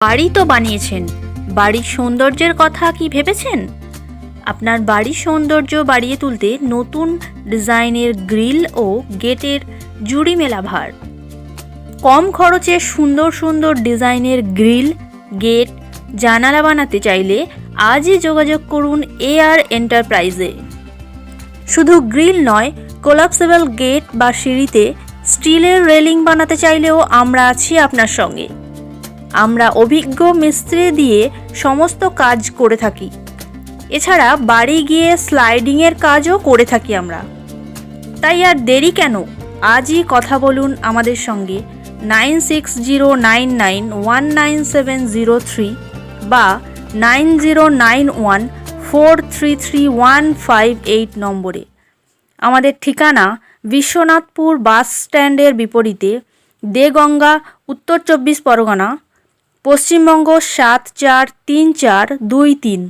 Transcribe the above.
বাড়ি তো বানিয়েছেন, বাড়ির সৌন্দর্যের কথা কি ভেবেছেন? আপনার বাড়ির সৌন্দর্য বাড়িয়ে তুলতে নতুন ডিজাইনের গ্রিল ও গেটের জুড়ি মেলা ভার। কম খরচে সুন্দর সুন্দর ডিজাইনের গ্রিল, গেট, জানালা বানাতে চাইলে আজই যোগাযোগ করুন AR এন্টারপ্রাইজে। শুধু গ্রিল নয়, কোলাপসেবল গেট বা সিঁড়িতে স্টিলের রেলিং বানাতে চাইলেও আমরা আছি আপনার সঙ্গে। আমরা অভিজ্ঞ মিস্ত্রি দিয়ে সমস্ত কাজ করে থাকি। এছাড়া বাড়ি গিয়ে স্লাইডিংয়ের কাজও করে থাকি আমরা। তাই আর দেরি কেন, আজই কথা বলুন আমাদের সঙ্গে 9099199703 বা 9091433158 নম্বরে। আমাদের ঠিকানা বিশ্বনাথপুর বাস স্ট্যান্ডের বিপরীতে, দেগঙ্গা, উত্তর 24 পরগনা, পশ্চিমবঙ্গ 743423।